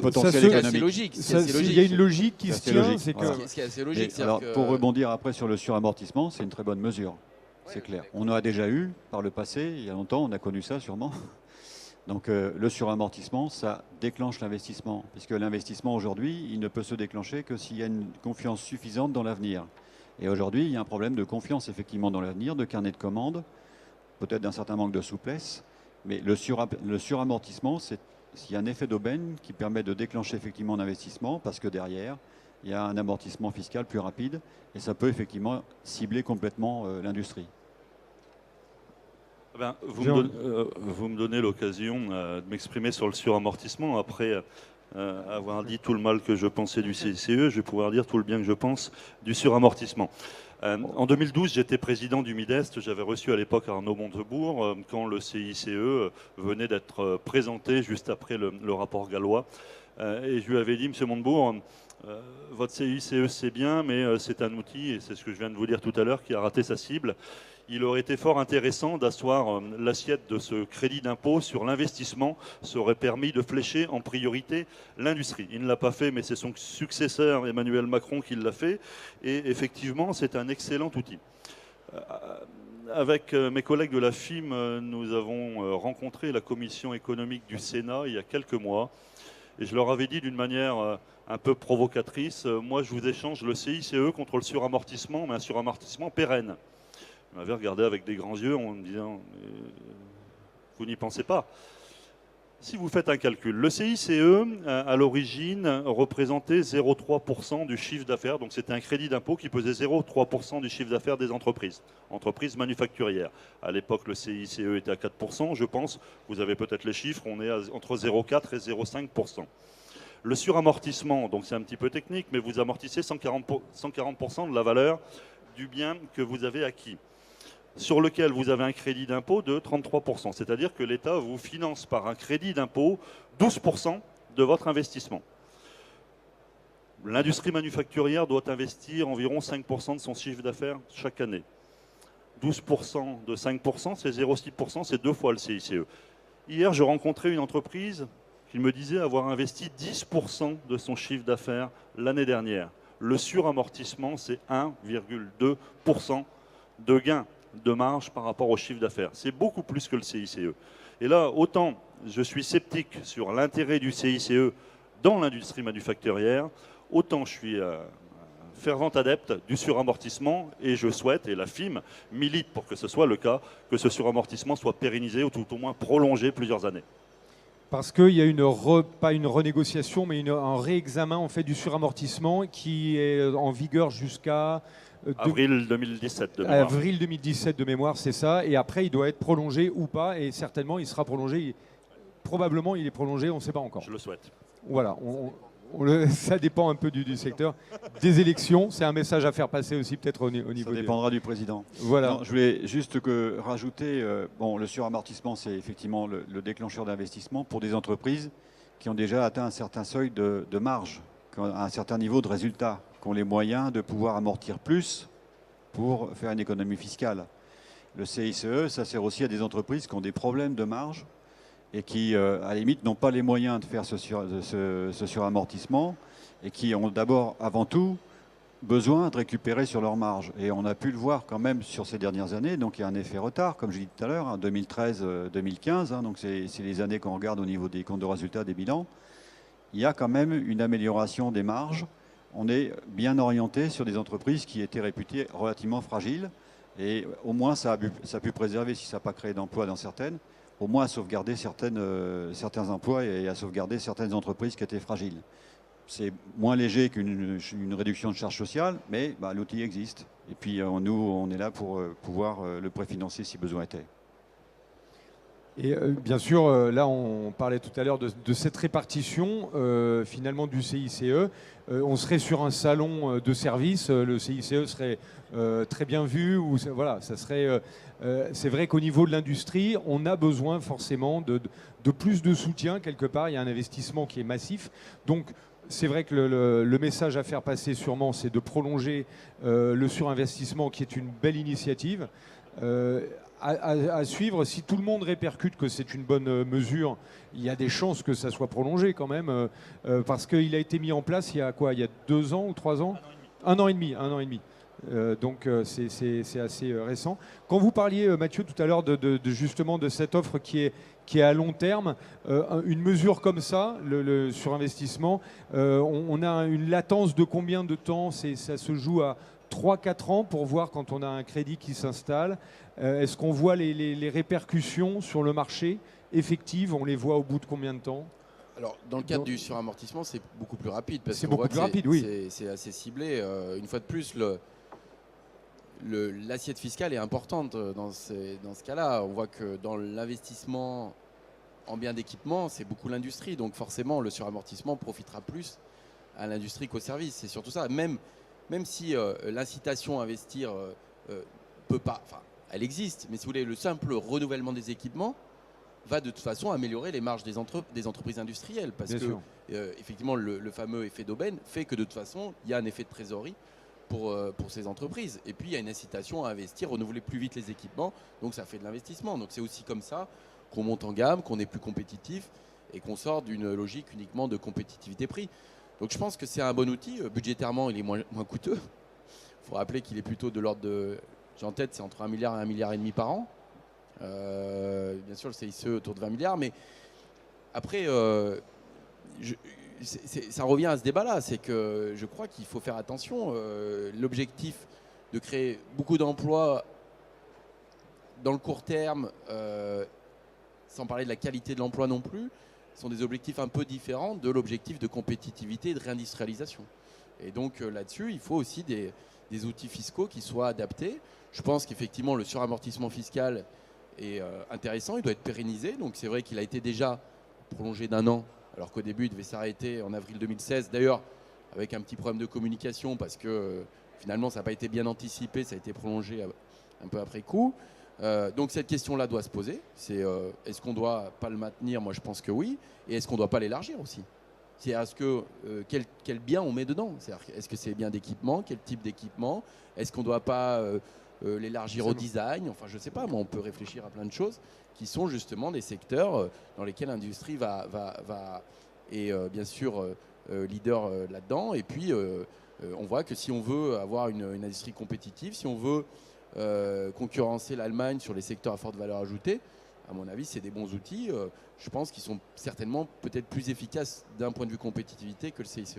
potentiel économique. C'est logique. Il y a une logique qui se tient. C'est assez logique. Alors, pour rebondir après sur le suramortissement, c'est une très bonne mesure. C'est clair. On a déjà eu par le passé, il y a longtemps, on a connu ça sûrement. Donc le suramortissement, ça déclenche l'investissement, puisque l'investissement aujourd'hui, il ne peut se déclencher que s'il y a une confiance suffisante dans l'avenir. Et aujourd'hui, il y a un problème de confiance effectivement dans l'avenir, de carnet de commandes, peut-être d'un certain manque de souplesse, mais le suramortissement, il y a un effet d'aubaine qui permet de déclencher effectivement l'investissement, parce que derrière, il y a un amortissement fiscal plus rapide, et ça peut effectivement cibler complètement l'industrie. Vous me donnez l'occasion de m'exprimer sur le suramortissement. Après avoir dit tout le mal que je pensais du CICE, je vais pouvoir dire tout le bien que je pense du suramortissement. En 2012, j'étais président du Midest. J'avais reçu à l'époque Arnaud Montebourg quand le CICE venait d'être présenté juste après le rapport Gallois. Et je lui avais dit, Monsieur Montebourg, votre CICE c'est bien, mais c'est un outil, et c'est ce que je viens de vous dire tout à l'heure, qui a raté sa cible. Il aurait été fort intéressant d'asseoir l'assiette de ce crédit d'impôt sur l'investissement. Ça aurait permis de flécher en priorité l'industrie. Il ne l'a pas fait, mais c'est son successeur Emmanuel Macron qui l'a fait. Et effectivement, c'est un excellent outil. Avec mes collègues de la FIM, nous avons rencontré la commission économique du Sénat il y a quelques mois. Et je leur avais dit d'une manière un peu provocatrice, moi je vous échange le CICE contre le suramortissement, mais un suramortissement pérenne. Ils m'avaient regardé avec des grands yeux en me disant « Vous n'y pensez pas ». Si vous faites un calcul, le CICE, à l'origine, représentait 0,3% du chiffre d'affaires. Donc c'était un crédit d'impôt qui pesait 0,3% du chiffre d'affaires des entreprises manufacturières. À l'époque, le CICE était à 4%, je pense. Vous avez peut-être les chiffres, on est entre 0,4 et 0,5%. Le suramortissement, donc c'est un petit peu technique, mais vous amortissez 140% de la valeur du bien que vous avez acquis, sur lequel vous avez un crédit d'impôt de 33%. C'est-à-dire que l'État vous finance par un crédit d'impôt 12% de votre investissement. L'industrie manufacturière doit investir environ 5% de son chiffre d'affaires chaque année. 12% de 5%, c'est 0,6%, c'est 2 fois le CICE. Hier, je rencontrais une entreprise qui me disait avoir investi 10% de son chiffre d'affaires l'année dernière. Le suramortissement, c'est 1,2% de gain de marge par rapport au chiffre d'affaires. C'est beaucoup plus que le CICE. Et là, autant je suis sceptique sur l'intérêt du CICE dans l'industrie manufacturière, autant je suis fervent adepte du suramortissement et je souhaite, et la FIM milite pour que ce soit le cas, que ce suramortissement soit pérennisé ou tout au moins prolongé plusieurs années. Parce qu'il y a pas une renégociation, mais un réexamen en fait, du suramortissement qui est en vigueur jusqu'à... Avril 2017 de mémoire. Avril 2017 de mémoire, c'est ça. Et après, il doit être prolongé ou pas. Et certainement, il sera prolongé. Probablement, il est prolongé, on ne sait pas encore. Je le souhaite. Voilà. Ça dépend un peu du secteur. Des élections, c'est un message à faire passer aussi peut-être au niveau... Ça dépendra du président. Voilà. Non, je voulais juste rajouter, le suramortissement, c'est effectivement le déclencheur d'investissement pour des entreprises qui ont déjà atteint un certain seuil de marge, qui ont un certain niveau de résultat, qui ont les moyens de pouvoir amortir plus pour faire une économie fiscale. Le CICE, ça sert aussi à des entreprises qui ont des problèmes de marge et qui, à la limite, n'ont pas les moyens de faire ce suramortissement et qui ont d'abord, avant tout, besoin de récupérer sur leur marge. Et on a pu le voir quand même sur ces dernières années. Donc il y a un effet retard, comme je l'ai dit tout à l'heure, 2013-2015. Donc c'est les années qu'on regarde au niveau des comptes de résultats, des bilans. Il y a quand même une amélioration des marges. On est bien orienté sur des entreprises qui étaient réputées relativement fragiles. Et au moins, ça a pu préserver, si ça n'a pas créé d'emplois dans certaines, au moins à sauvegarder certains emplois et à sauvegarder certaines entreprises qui étaient fragiles. C'est moins léger qu'une réduction de charges sociales, mais l'outil existe. Et puis nous, on est là pour pouvoir le préfinancer si besoin était. Et bien sûr, là, on parlait tout à l'heure de cette répartition finalement du CICE. On serait sur un salon de service, le CICE serait très bien vu. Voilà, ça serait. C'est vrai qu'au niveau de l'industrie, on a besoin forcément de plus de soutien quelque part. Il y a un investissement qui est massif. Donc, c'est vrai que le message à faire passer sûrement, c'est de prolonger le surinvestissement, qui est une belle initiative. À suivre, si tout le monde répercute que c'est une bonne mesure, il y a des chances que ça soit prolongé quand même, parce qu'il a été mis en place il y a quoi? Il y a 2 ans ou 3 ans? 1 an et demi. 1 an et demi. Donc c'est assez récent. Quand vous parliez, Mathieu, tout à l'heure justement de cette offre qui est à long terme, une mesure comme ça, le surinvestissement, on a une latence de combien de temps? Ça se joue à 3-4 ans pour voir quand on a un crédit qui s'installe. Est-ce qu'on voit les répercussions sur le marché effectives? On les voit au bout de combien de temps? Alors, dans le cadre du suramortissement, c'est beaucoup plus rapide. C'est beaucoup plus rapide, oui. C'est assez ciblé. Une fois de plus, l'assiette fiscale est importante dans ce cas-là. On voit que dans l'investissement en biens d'équipement, c'est beaucoup l'industrie. Donc forcément, le suramortissement profitera plus à l'industrie qu'au service. C'est surtout ça. Même si l'incitation à investir peut pas... Enfin, elle existe. Mais si vous voulez, le simple renouvellement des équipements va de toute façon améliorer les marges des entreprises industrielles. Parce Bien que, effectivement, le fameux effet d'aubaine fait que de toute façon, il y a un effet de trésorerie pour ces entreprises. Et puis, il y a une incitation à investir, renouveler plus vite les équipements. Donc, ça fait de l'investissement. Donc, c'est aussi comme ça qu'on monte en gamme, qu'on est plus compétitif et qu'on sort d'une logique uniquement de compétitivité-prix. Donc, je pense que c'est un bon outil. Budgétairement, il est moins coûteux. Il faut rappeler qu'il est plutôt de l'ordre de... J'ai en tête, c'est entre 1 milliard et 1,5 milliard par an. Bien sûr, le CICE autour de 20 milliards. Mais après... ça revient à ce débat-là, c'est que je crois qu'il faut faire attention. L'objectif de créer beaucoup d'emplois dans le court terme, sans parler de la qualité de l'emploi non plus, sont des objectifs un peu différents de l'objectif de compétitivité et de réindustrialisation. Et donc là-dessus, il faut aussi des outils fiscaux qui soient adaptés. Je pense qu'effectivement, le suramortissement fiscal est intéressant, il doit être pérennisé. Donc c'est vrai qu'il a été déjà prolongé d'1 an, alors qu'au début, il devait s'arrêter en avril 2016. D'ailleurs, avec un petit problème de communication, parce que finalement, ça n'a pas été bien anticipé, ça a été prolongé un peu après coup. Donc cette question-là doit se poser. C'est est-ce qu'on ne doit pas le maintenir? Moi, je pense que oui. Et est-ce qu'on ne doit pas l'élargir aussi? C'est est-ce que quel bien on met dedans? Est-ce que c'est bien d'équipement? Quel type d'équipement? Est-ce qu'on ne doit pas l'élargir au design? Enfin, je ne sais pas. Moi, on peut réfléchir à plein de choses qui sont justement des secteurs dans lesquels l'industrie va et bien sûr leader là-dedans. Et puis, on voit que si on veut avoir une industrie compétitive, si on veut concurrencer l'Allemagne sur les secteurs à forte valeur ajoutée, à mon avis, c'est des bons outils. Je pense qu'ils sont certainement peut-être plus efficaces d'un point de vue compétitivité que le CICE.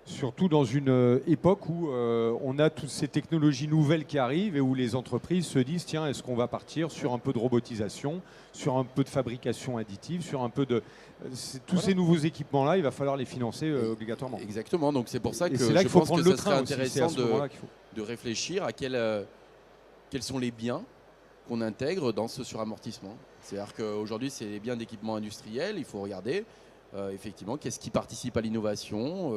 Surtout dans une époque où on a toutes ces technologies nouvelles qui arrivent et où les entreprises se disent tiens, est-ce qu'on va partir sur un peu de robotisation, sur un peu de fabrication additive, sur un peu de... Tous ces nouveaux équipements-là, il va falloir les financer obligatoirement. Exactement, donc c'est pour ça que là je pense que ce serait intéressant de réfléchir à quels sont les biens qu'on intègre dans ce suramortissement. C'est-à-dire qu'aujourd'hui, c'est les biens d'équipement industriel. Il faut regarder effectivement qu'est-ce qui participe à l'innovation,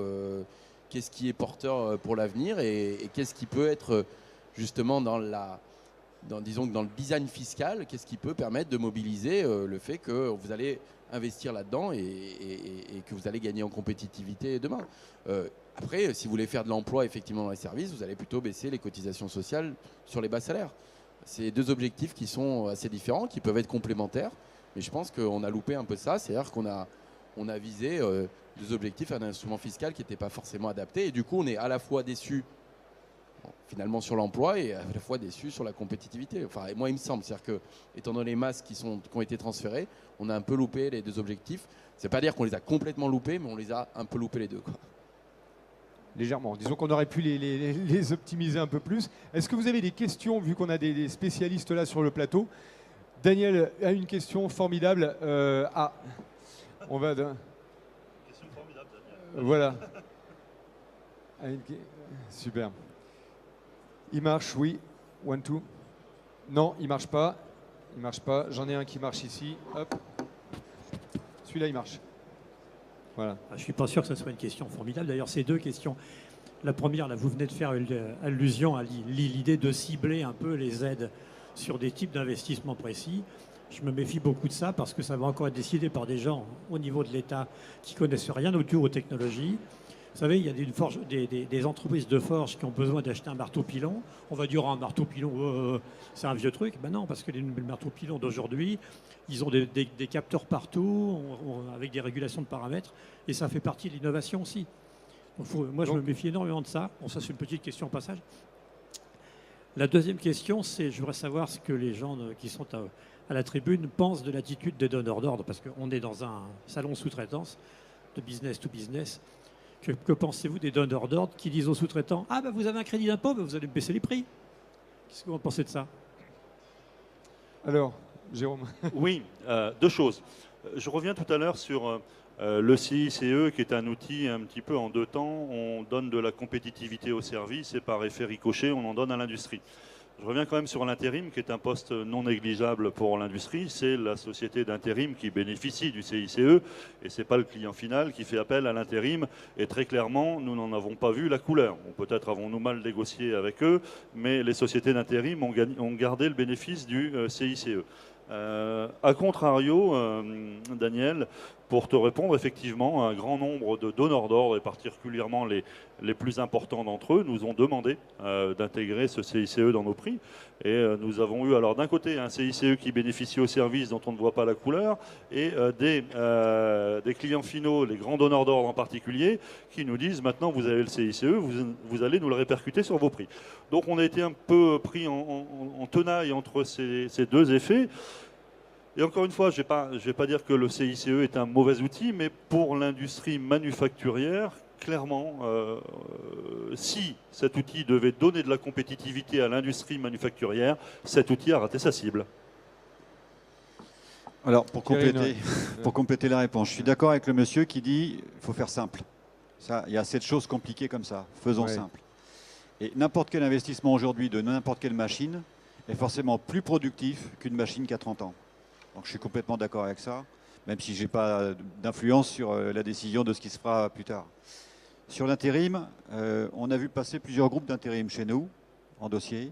qu'est-ce qui est porteur pour l'avenir et qu'est-ce qui peut être justement dans le design fiscal, qu'est-ce qui peut permettre de mobiliser le fait que vous allez investir là-dedans et que vous allez gagner en compétitivité demain. Après, si vous voulez faire de l'emploi effectivement dans les services, vous allez plutôt baisser les cotisations sociales sur les bas salaires. C'est deux objectifs qui sont assez différents, qui peuvent être complémentaires, mais je pense qu'on a loupé un peu ça, c'est-à-dire qu'on a visé deux objectifs à un instrument fiscal qui n'était pas forcément adapté, et du coup on est à la fois déçu finalement sur l'emploi et à la fois déçu sur la compétitivité. Enfin, et moi il me semble, c'est-à-dire que étant donné les masses qui ont été transférées, on a un peu loupé les deux objectifs. C'est pas dire qu'on les a complètement loupés, mais on les a un peu loupés les deux, quoi. Légèrement. Disons qu'on aurait pu les optimiser un peu plus. Est-ce que vous avez des questions, vu qu'on a des spécialistes là sur le plateau? Daniel a une question formidable. On va... Question formidable, Daniel. Voilà. Super. Il marche, oui. 1, 2. Non, il marche pas. Il marche pas. J'en ai un qui marche ici. Hop. Celui-là, il marche. Voilà. Je ne suis pas sûr que ce soit une question formidable. D'ailleurs, c'est deux questions. La première, là, vous venez de faire allusion à l'idée de cibler un peu les aides sur des types d'investissements précis. Je me méfie beaucoup de ça parce que ça va encore être décidé par des gens au niveau de l'État qui ne connaissent rien autour aux technologies. Vous savez, il y a des entreprises de forge qui ont besoin d'acheter un marteau-pilon. On va dire un marteau-pilon, c'est un vieux truc. Ben non, parce que les marteaux-pilons d'aujourd'hui, ils ont des capteurs partout, avec des régulations de paramètres, et ça fait partie de l'innovation aussi. Donc, je me méfie énormément de ça. Bon, ça, c'est une petite question au passage. La deuxième question, c'est, je voudrais savoir ce que les gens qui sont à la tribune pensent de l'attitude des donneurs d'ordre, parce qu'on est dans un salon sous-traitance de business to business. Que pensez-vous des donneurs d'ordre qui disent aux sous-traitants « Ah, ben, vous avez un crédit d'impôt, ben, vous allez me baisser les prix ». Qu'est-ce que vous pensez de ça? Alors, Jérôme. Oui, deux choses. Je reviens tout à l'heure sur le CICE, qui est un outil un petit peu en deux temps. On donne de la compétitivité aux services et par effet ricochet, on en donne à l'industrie. Je reviens quand même sur l'intérim, qui est un poste non négligeable pour l'industrie. C'est la société d'intérim qui bénéficie du CICE et ce n'est pas le client final qui fait appel à l'intérim. Et très clairement, nous n'en avons pas vu la couleur. Peut-être avons-nous mal négocié avec eux, mais les sociétés d'intérim ont gardé le bénéfice du CICE. A contrario, Daniel, pour te répondre, effectivement, un grand nombre de donneurs d'ordre, et particulièrement les plus importants d'entre eux, nous ont demandé d'intégrer ce CICE dans nos prix. Et nous avons eu alors d'un côté un CICE qui bénéficie aux services dont on ne voit pas la couleur, et des clients finaux, les grands donneurs d'ordre en particulier, qui nous disent maintenant vous avez le CICE, vous allez nous le répercuter sur vos prix. Donc on a été un peu pris en tenaille entre ces deux effets. Et encore une fois, je ne vais pas dire que le CICE est un mauvais outil, mais pour l'industrie manufacturière, clairement, si cet outil devait donner de la compétitivité à l'industrie manufacturière, cet outil a raté sa cible. Alors, pour Thierry, compléter la réponse, je suis d'accord avec le monsieur qui dit qu'il faut faire simple. Ça, il y a cette chose compliquée comme ça. Faisons simple. Et n'importe quel investissement aujourd'hui de n'importe quelle machine est forcément plus productif qu'une machine qui a 30 ans. Donc je suis complètement d'accord avec ça, même si je n'ai pas d'influence sur la décision de ce qui se fera plus tard. Sur l'intérim, on a vu passer plusieurs groupes d'intérim chez nous, en dossier,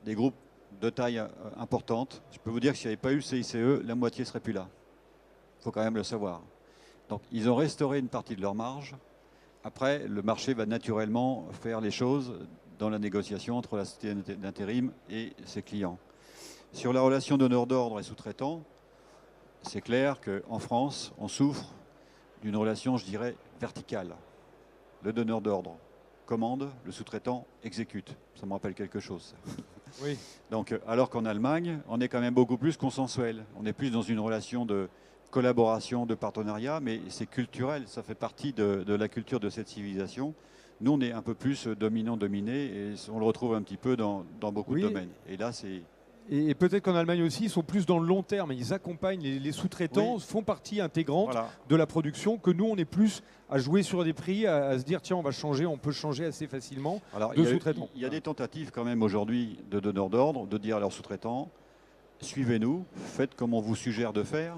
des groupes de taille importante. Je peux vous dire que s'il n'y avait pas eu le CICE, la moitié ne serait plus là. Il faut quand même le savoir. Donc ils ont restauré une partie de leur marge. Après, le marché va naturellement faire les choses dans la négociation entre la société d'intérim et ses clients. Sur la relation donneur d'ordre et sous-traitant, c'est clair qu'en France, on souffre d'une relation, je dirais, verticale. Le donneur d'ordre commande, le sous-traitant exécute. Ça me rappelle quelque chose. Oui. Donc, alors qu'en Allemagne, on est quand même beaucoup plus consensuel. On est plus dans une relation de collaboration, de partenariat, mais c'est culturel. Ça fait partie de la culture de cette civilisation. Nous, on est un peu plus dominant-dominé et on le retrouve un petit peu dans beaucoup de domaines. Et là, c'est... Et peut-être qu'en Allemagne aussi, ils sont plus dans le long terme. Ils accompagnent les sous-traitants, font partie intégrante de la production, que nous, on est plus à jouer sur des prix, à se dire, tiens, on va changer, on peut changer assez facilement de sous-traitants. Il y a des tentatives quand même aujourd'hui de donneurs d'ordre, de dire à leurs sous-traitants, suivez-nous, faites comme on vous suggère de faire.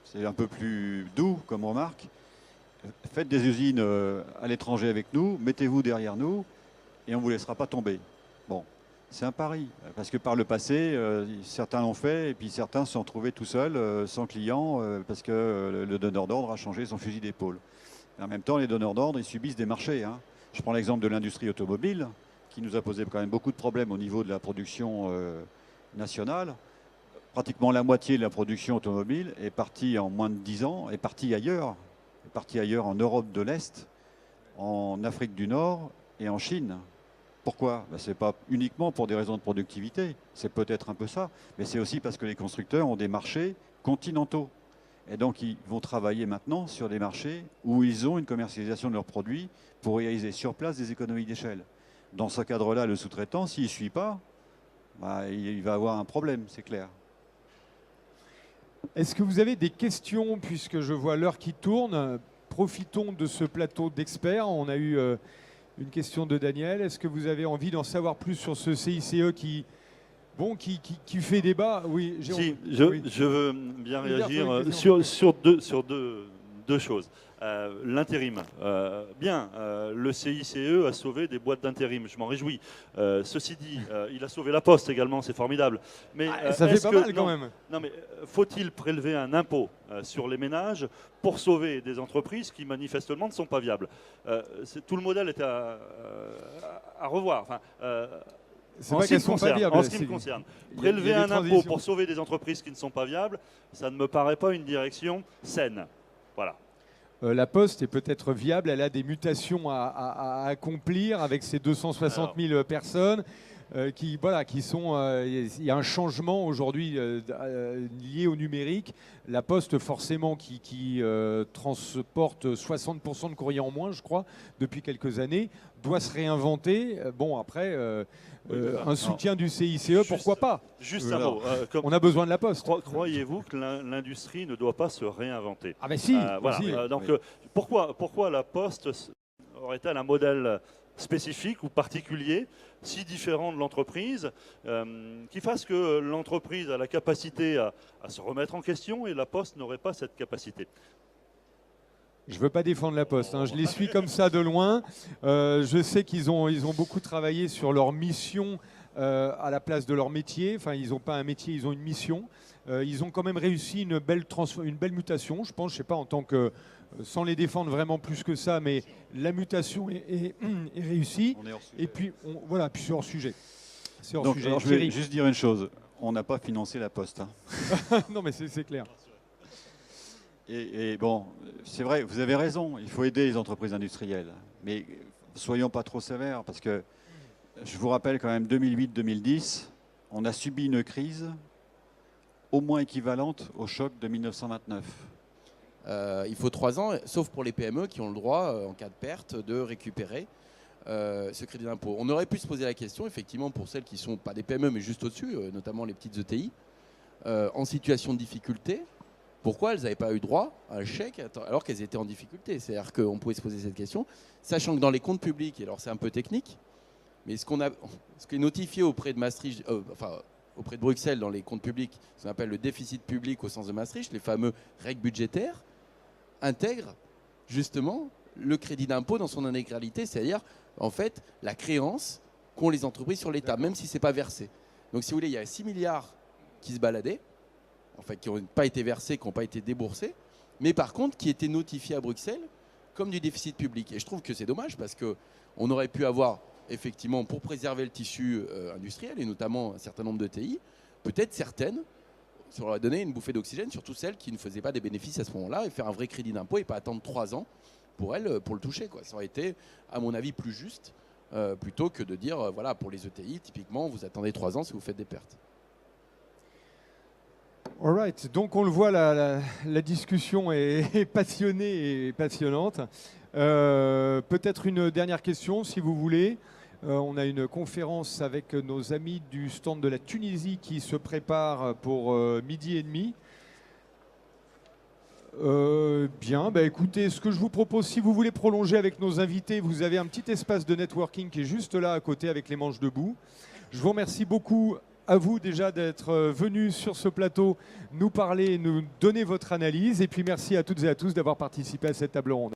C'est un peu plus doux comme remarque. Faites des usines à l'étranger avec nous, mettez-vous derrière nous et on ne vous laissera pas tomber. Bon. C'est un pari, parce que par le passé, certains l'ont fait, et puis certains se sont retrouvés tout seuls, sans clients, parce que le donneur d'ordre a changé son fusil d'épaule. En même temps, les donneurs d'ordre, ils subissent des marchés. Hein. Je prends l'exemple de l'industrie automobile, qui nous a posé quand même beaucoup de problèmes au niveau de la production nationale. Pratiquement la moitié de la production automobile est partie en moins de 10 ans, est partie ailleurs en Europe de l'Est, en Afrique du Nord et en Chine. Pourquoi ? Ce n'est pas uniquement pour des raisons de productivité, c'est peut-être un peu ça, mais c'est aussi parce que les constructeurs ont des marchés continentaux. Et donc ils vont travailler maintenant sur des marchés où ils ont une commercialisation de leurs produits pour réaliser sur place des économies d'échelle. Dans ce cadre-là, le sous-traitant, s'il ne suit pas, il va avoir un problème, c'est clair. Est-ce que vous avez des questions, puisque je vois l'heure qui tourne ? Profitons de ce plateau d'experts. On a eu... une question de Daniel. Est-ce que vous avez envie d'en savoir plus sur ce CICE qui fait débat ? Oui, si, je veux bien réagir sur deux choses. L'intérim. Le CICE a sauvé des boîtes d'intérim. Je m'en réjouis. Ceci dit, il a sauvé la Poste également. C'est formidable. Mais ça fait pas mal quand même. Non, mais faut-il prélever un impôt sur les ménages pour sauver des entreprises qui manifestement ne sont pas viables ? Tout le modèle est à revoir. Enfin, en ce qui me concerne, prélever un impôt pour sauver des entreprises qui ne sont pas viables, ça ne me paraît pas une direction saine. Voilà. La Poste est peut-être viable, elle a des mutations à accomplir avec ses 260 000 personnes qui sont... Il y a un changement aujourd'hui lié au numérique. La Poste, forcément, qui transporte 60% de courrier en moins, je crois, depuis quelques années, doit se réinventer. Bon, après... un soutien du CICE, pourquoi pas ? Juste un mot. On a besoin de la Poste. Croyez-vous que l'industrie ne doit pas se réinventer ? Ah ben si, pourquoi la Poste aurait-elle un modèle spécifique ou particulier, si différent de l'entreprise, qui fasse que l'entreprise a la capacité à se remettre en question et la Poste n'aurait pas cette capacité ? Je ne veux pas défendre la Poste, hein. Je les suis comme ça de loin. Je sais qu'ils ont beaucoup travaillé sur leur mission à la place de leur métier. Enfin, ils n'ont pas un métier, ils ont une mission. Ils ont quand même réussi une belle mutation, je pense, je ne sais pas, en tant que... sans les défendre vraiment plus que ça, mais la mutation est réussie. Et puis, puis c'est hors sujet. Donc, alors, je vais juste dire une chose. On n'a pas financé la Poste. Hein. Non, mais c'est clair. Et bon, c'est vrai, vous avez raison, il faut aider les entreprises industrielles. Mais soyons pas trop sévères, parce que je vous rappelle quand même 2008-2010, on a subi une crise au moins équivalente au choc de 1929. Il faut 3 ans, sauf pour les PME qui ont le droit, en cas de perte, de récupérer ce crédit d'impôt. On aurait pu se poser la question, effectivement, pour celles qui ne sont pas des PME, mais juste au-dessus, notamment les petites ETI, en situation de difficulté. pourquoi elles n'avaient pas eu droit à un chèque alors qu'elles étaient en difficulté. C'est-à-dire qu'on pouvait se poser cette question, sachant que dans les comptes publics, et alors c'est un peu technique, mais ce qui est notifié auprès de Maastricht, auprès de Bruxelles dans les comptes publics, ce qu'on appelle le déficit public au sens de Maastricht, les fameux règles budgétaires, intègrent justement le crédit d'impôt dans son intégralité, c'est-à-dire en fait la créance qu'ont les entreprises sur l'État, même si ce n'est pas versé. Donc si vous voulez, il y a 6 milliards qui se baladaient, en fait, qui n'ont pas été versés, qui n'ont pas été déboursés, mais par contre qui étaient notifiés à Bruxelles comme du déficit public. Et je trouve que c'est dommage parce qu'on aurait pu avoir, effectivement, pour préserver le tissu industriel, et notamment un certain nombre de TI, peut-être certaines, ça aurait donné une bouffée d'oxygène, surtout celles qui ne faisaient pas des bénéfices à ce moment-là, et faire un vrai crédit d'impôt et pas attendre 3 ans pour elles, pour le toucher, quoi. Ça aurait été, à mon avis, plus juste, plutôt que de dire, voilà, pour les ETI, typiquement, vous attendez 3 ans si vous faites des pertes. All right. Donc on le voit, la discussion est passionnée et passionnante. Peut-être une dernière question, si vous voulez. On a une conférence avec nos amis du stand de la Tunisie qui se prépare pour 12h30. Bien, écoutez, ce que je vous propose, si vous voulez prolonger avec nos invités, vous avez un petit espace de networking qui est juste là à côté avec les manches debout. Je vous remercie beaucoup à vous déjà d'être venus sur ce plateau nous parler, nous donner votre analyse. Et puis merci à toutes et à tous d'avoir participé à cette table ronde.